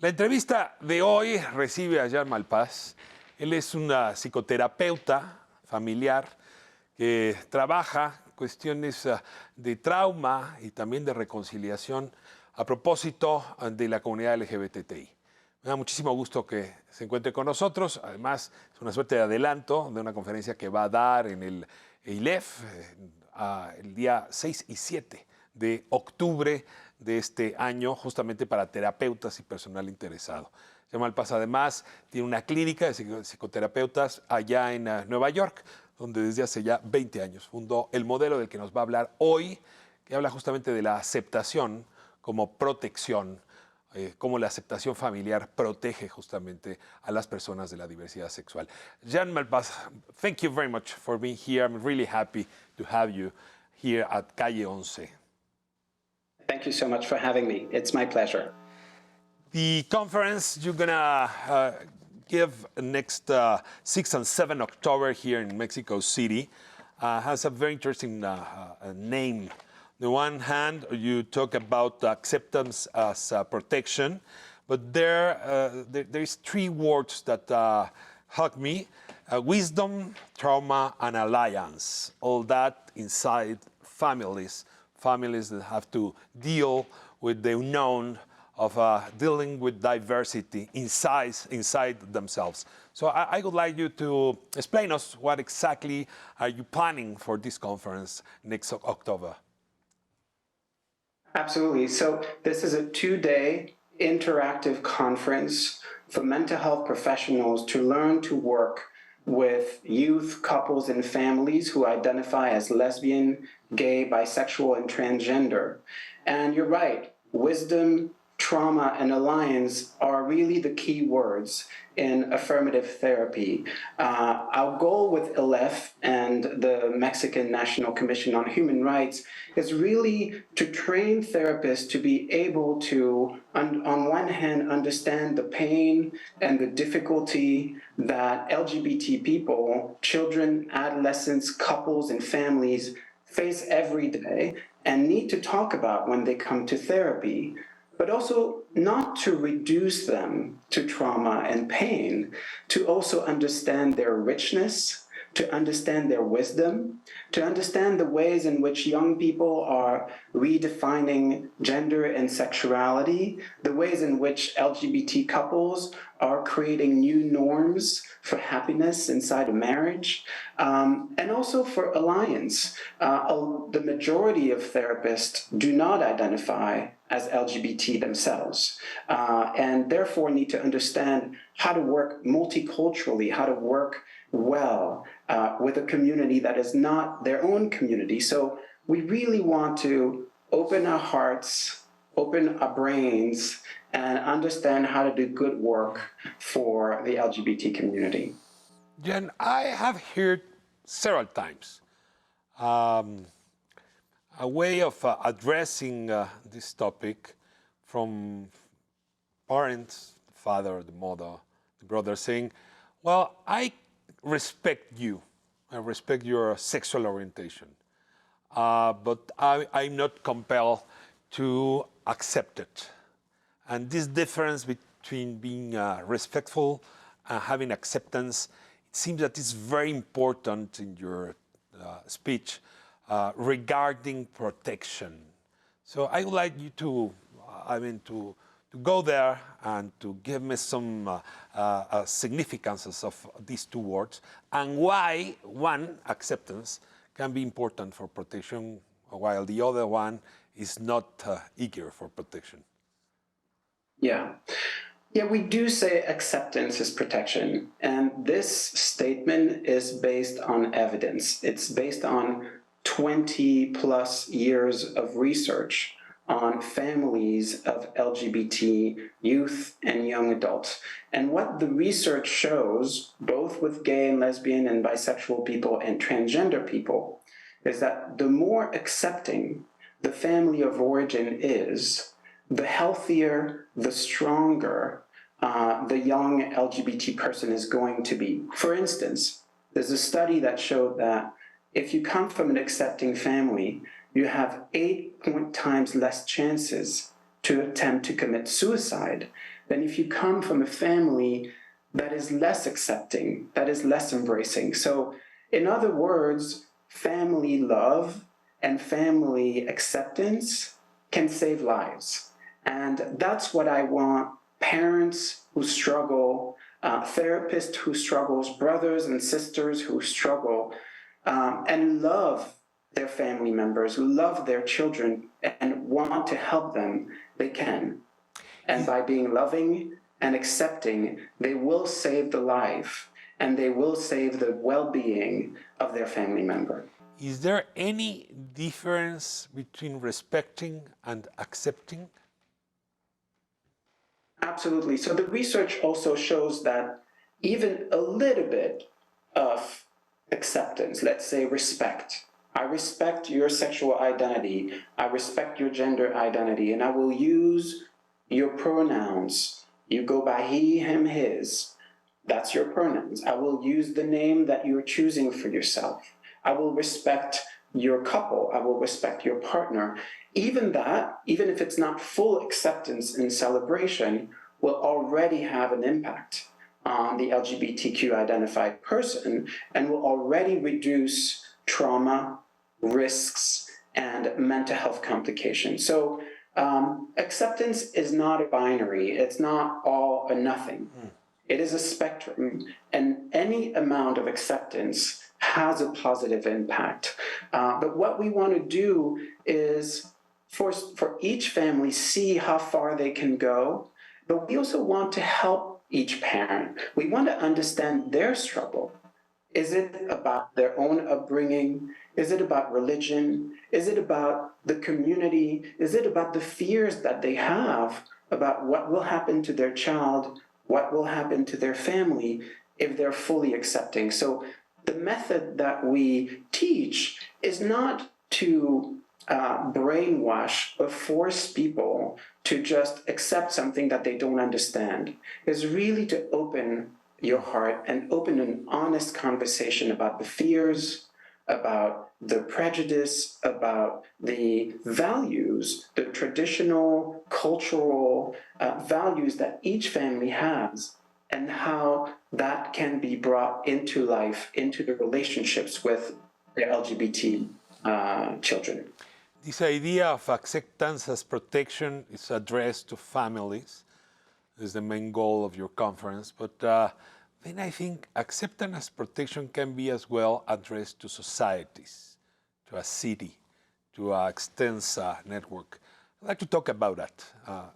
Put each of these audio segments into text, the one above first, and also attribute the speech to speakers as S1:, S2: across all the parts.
S1: La entrevista de hoy recibe a Jean Malpas. Él es una psicoterapeuta familiar que trabaja cuestiones de trauma y también de reconciliación a propósito de la comunidad LGBTTI. Me da muchísimo gusto que se encuentre con nosotros. Además, es una suerte de adelanto de una conferencia que va a dar en el ILEF el día 6 y 7 de octubre de este año, justamente para terapeutas y personal interesado. Jean Malpas además tiene una clínica de psicoterapeutas allá en Nueva York, donde desde hace ya 20 años fundó el modelo del que nos va a hablar hoy, que habla justamente de la aceptación como protección, cómo la aceptación familiar protege justamente a las personas de la diversidad sexual. Jean Malpas, thank you very much for being here. I'm really happy to have you here at Calle 11.
S2: Thank you so much for having me. It's my pleasure.
S1: The conference you're gonna give next 6 and 7 October here in Mexico City has a very interesting name. On the one hand, you talk about acceptance as protection, but there's three words that hug me: wisdom, trauma, and alliance. All that inside families that have to deal with the unknown of dealing with diversity inside themselves. So I would like you to explain us what exactly are you planning for this conference next October?
S2: Absolutely. So this is a 2-day interactive conference for mental health professionals to learn to work with youth, couples, and families who identify as lesbian, gay, bisexual, and transgender. And you're right, wisdom, trauma, and alliance are really the key words in affirmative therapy. Our goal with ILEF and the Mexican National Commission on Human Rights is really to train therapists to be able to, on one hand, understand the pain and the difficulty that LGBT people, children, adolescents, couples, and families face every day and need to talk about when they come to therapy, but also not to reduce them to trauma and pain, to also understand their richness, to understand their wisdom, to understand the ways in which young people are redefining gender and sexuality, the ways in which LGBT couples are creating new norms for happiness inside a marriage, and also for alliance. The majority of therapists do not identify as LGBT themselves, and therefore need to understand how to work multiculturally, how to work well with a community that is not their own community. So we really want to open our hearts, open our brains, and understand how to do good work for the LGBT community.
S1: Jen, I have heard several times a way of addressing this topic from parents, the father, the mother, the brother, saying, well, I respect you. I respect your sexual orientation. But I'm not compelled to accept it. And this difference between being respectful and having acceptance, it seems that it's very important in your speech regarding protection. So I would like you to, to go there and to give me some significances of these two words and why one, acceptance, can be important for protection while the other one is not eager for protection.
S2: Yeah, we do say acceptance is protection, and this statement is based on evidence. It's based on 20 plus years of research on families of LGBT youth and young adults. And what the research shows, both with gay and lesbian and bisexual people and transgender people, is that the more accepting the family of origin is, the healthier, the stronger the young LGBT person is going to be. For instance, there's a study that showed that if you come from an accepting family, you have 8 times less chances to attempt to commit suicide than if you come from a family that is less accepting, that is less embracing. So, in other words, family love and family acceptance can save lives. And that's what I want parents who struggle, therapists who struggles, brothers and sisters who struggle, and love their family members, love their children, and want to help them, they can. And by being loving and accepting, they will save the life and they will save the well-being of their family member.
S1: Is there any difference between respecting and accepting?
S2: Absolutely. So the research also shows that even a little bit of acceptance, let's say respect. I respect your sexual identity. I respect your gender identity, and I will use your pronouns. You go by he, him, his. That's your pronouns. I will use the name that you're choosing for yourself. I will respect your couple. I will respect your partner. Even that, even if it's not full acceptance and celebration, will already have an impact on the LGBTQ identified person and will already reduce trauma, risks, and mental health complications. So acceptance is not a binary. It's not all or nothing. It is a spectrum, and any amount of acceptance has a positive impact. But what we want to do is for each family see how far they can go, but we also want to help each parent. We want to understand their struggle. Is it about their own upbringing? Is it about religion? Is it about the community? Is it about the fears that they have about what will happen to their child, what will happen to their family if they're fully accepting? So the method that we teach is not to brainwash or force people to just accept something that they don't understand. It's really to open your heart and open an honest conversation about the fears, about the prejudice, about the values, the traditional, cultural values that each family has, and how that can be brought into life, into the relationships with the LGBT children.
S1: This idea of acceptance as protection is addressed to families, is the main goal of your conference, but then I think acceptance as protection can be as well addressed to societies, to a city, to an extensive network. I'd like to talk about that.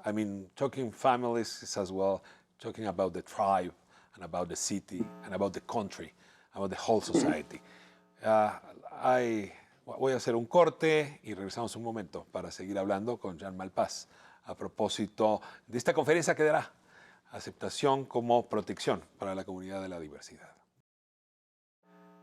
S1: I mean, talking families is as well talking about the tribe and about the city and about the country, about the whole society. Voy a hacer un corte y regresamos un momento para seguir hablando con Jean Malpas a propósito de esta conferencia que dará aceptación como protección para la comunidad de la diversidad.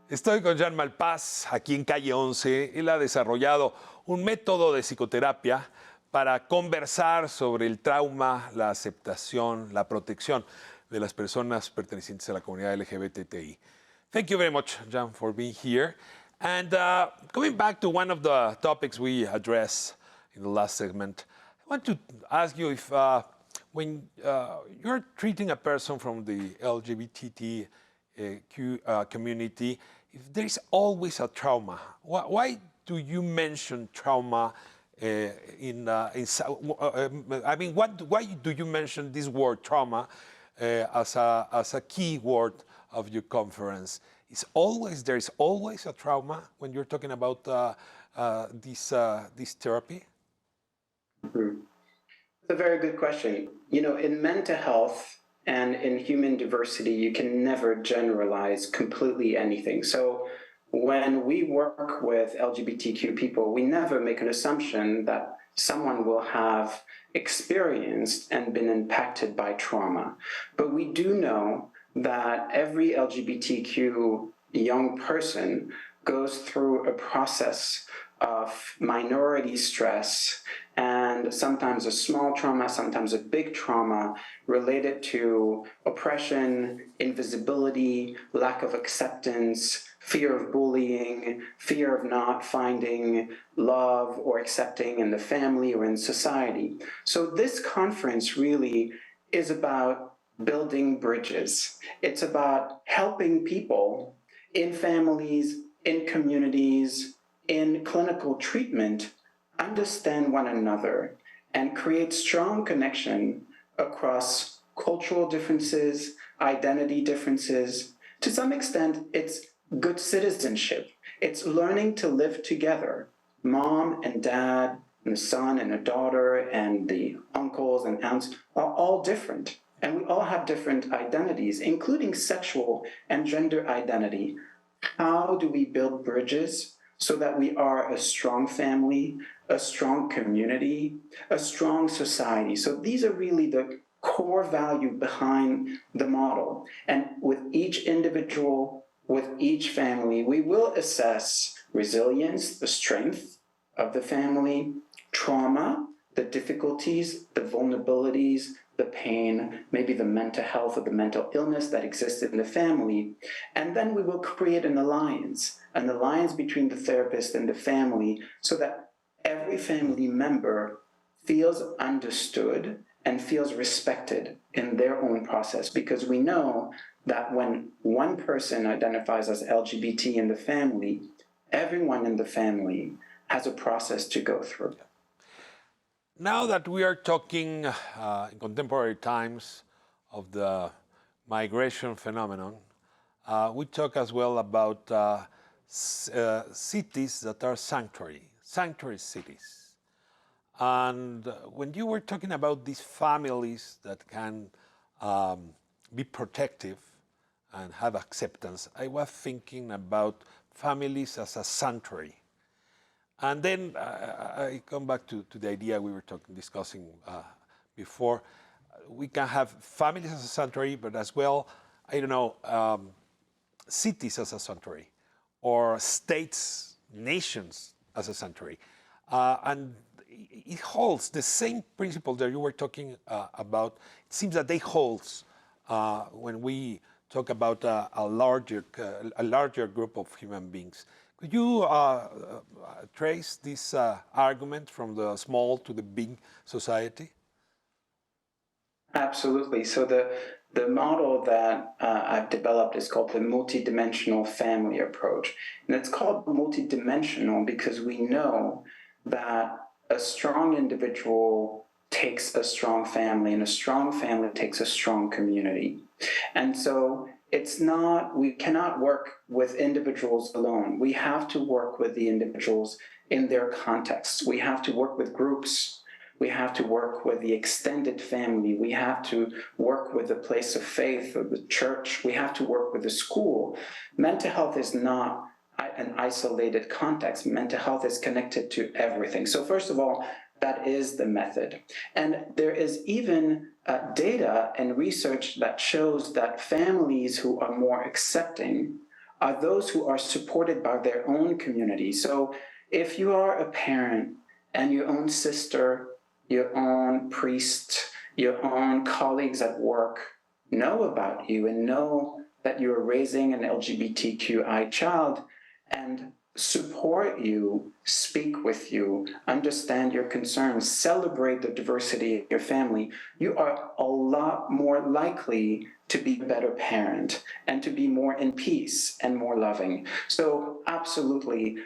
S1: Estoy con Jean Malpas aquí en Calle 11. Él ha desarrollado un método de psicoterapia para conversar sobre el trauma, la aceptación, la protección de las personas pertenecientes a la comunidad LGBTTI. Thank you very much, Jean, for being here. And going back to one of the topics we addressed in the last segment, I want to ask you if when you're treating a person from the LGBTTIQ community, if there is always a trauma, why do you mention trauma I mean, why do you mention this word trauma as a key word of your conference? There is always a trauma when you're talking about this therapy?
S2: Mm-hmm. It's a very good question. You know, in mental health and in human diversity, you can never generalize completely anything. So when we work with LGBTQ people, we never make an assumption that someone will have experienced and been impacted by trauma. But we do know that every LGBTQ young person goes through a process of minority stress and sometimes a small trauma, sometimes a big trauma related to oppression, invisibility, lack of acceptance, fear of bullying, fear of not finding love or accepting in the family or in society. So this conference really is about building bridges. It's about helping people in families, in communities, in clinical treatment, understand one another and create strong connection across cultural differences, identity differences. To some extent, it's good citizenship. It's learning to live together. Mom and dad, and the son and a daughter, and the uncles and aunts are all different. And we all have different identities, including sexual and gender identity. How do we build bridges so that we are a strong family, a strong community, a strong society? So these are really the core value behind the model. And with each individual, with each family, we will assess resilience, the strength of the family, trauma, the difficulties, the vulnerabilities, the pain, maybe the mental health or the mental illness that exists in the family. And then we will create an alliance between the therapist and the family, so that every family member feels understood and feels respected in their own process. Because we know that when one person identifies as LGBT in the family, everyone in the family has a process to go through.
S1: Now that we are talking in contemporary times of the migration phenomenon, we talk as well about cities that are sanctuary cities. And when you were talking about these families that can be protective and have acceptance, I was thinking about families as a sanctuary. And then I come back to the idea we were discussing before. We can have families as a sanctuary, but as well, I don't know, cities as a sanctuary, or states, nations as a sanctuary. And it holds the same principle that you were talking about. It seems that they hold when we talk about a larger group of human beings. Could you trace this argument from the small to the big society?
S2: Absolutely. So the model that I've developed is called the multidimensional family approach. And it's called multidimensional because we know that a strong individual takes a strong family, and a strong family takes a strong community. And so we cannot work with individuals alone. We have to work with the individuals in their context. We have to work with groups. We have to work with the extended family. We have to work with the place of faith or the church. We have to work with the school. Mental health is not an isolated context. Mental health is connected to everything. So first of all, that is the method. And there is even data and research that shows that families who are more accepting are those who are supported by their own community. So if you are a parent and your own sister, your own priest, your own colleagues at work know about you and know that you're raising an LGBTQI child and support you, speak with you, understand your concerns, celebrate the diversity of your family, you are a lot more likely to be a better parent and to be more in peace and more loving. So absolutely,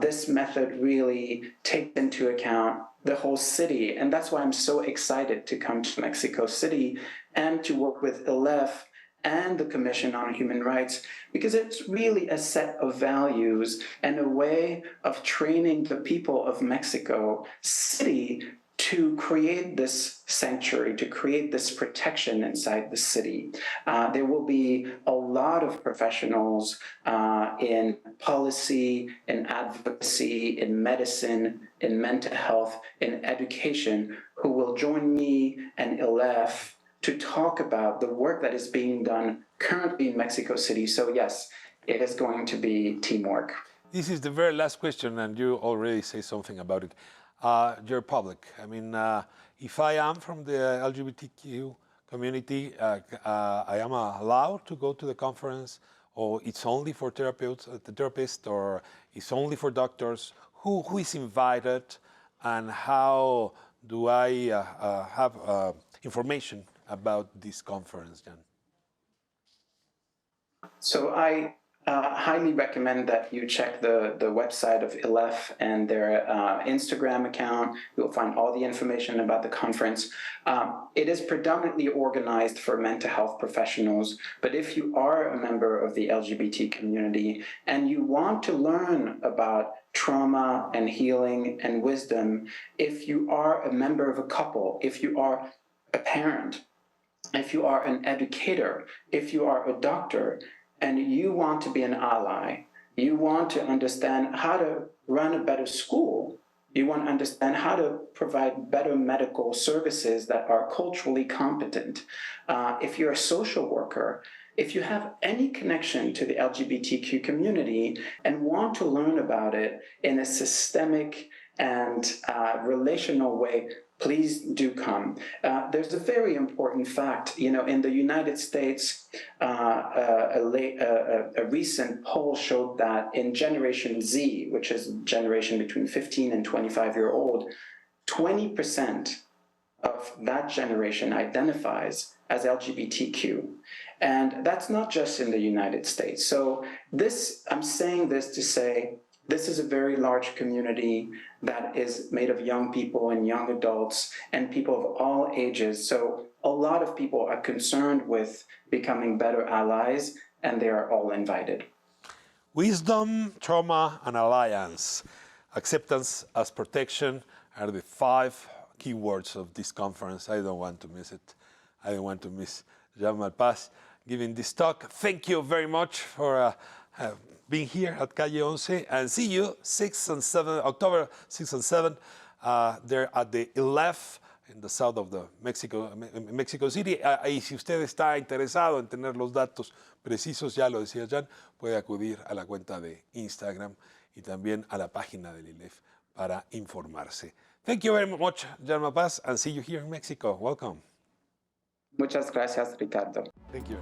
S2: this method really takes into account the whole city. And that's why I'm so excited to come to Mexico City and to work with ILEF and the Commission on Human Rights, because it's really a set of values and a way of training the people of Mexico City to create this sanctuary, to create this protection inside the city. There will be a lot of professionals in policy, in advocacy, in medicine, in mental health, in education, who will join me and ILEF to talk about the work that is being done currently in Mexico City. So yes, it is going to be teamwork.
S1: This is the very last question, and you already say something about it. Your public. I mean, if I am from the LGBTQ community, I am allowed to go to the conference, or it's only for therapists, or it's only for doctors? Who is invited, and how do I have information about this conference, Jean?
S2: So I highly recommend that you check the website of ILEF and their Instagram account. You'll find all the information about the conference. It is predominantly organized for mental health professionals, but if you are a member of the LGBT community and you want to learn about trauma and healing and wisdom, if you are a member of a couple, if you are a parent, if you are an educator, if you are a doctor, and you want to be an ally, you want to understand how to run a better school, you want to understand how to provide better medical services that are culturally competent, if you're a social worker, if you have any connection to the LGBTQ community and want to learn about it in a systemic and relational way, please do come. There's a very important fact. You know, in the United States, a recent poll showed that in Generation Z, which is a generation between 15 and 25-year-old, 20% of that generation identifies as LGBTQ. And that's not just in the United States. So I'm saying this to say, this is a very large community that is made of young people and young adults and people of all ages. So a lot of people are concerned with becoming better allies, and they are all invited.
S1: Wisdom, trauma, and alliance. Acceptance as protection are the 5 keywords of this conference. I don't want to miss it. I don't want to miss Jean Malpas giving this talk. Thank you very much for being here at Calle 11, and see you October 6 and 7 there at the ILEF in the south of the Mexico City. Y si usted está interesado en tener los datos precisos, ya lo decía Jean, puede acudir a la cuenta de Instagram y también a la página del ILEF para informarse. Thank you very much, Jean Malpas, and see you here in Mexico. Welcome.
S2: Muchas gracias, Ricardo.
S1: Thank you.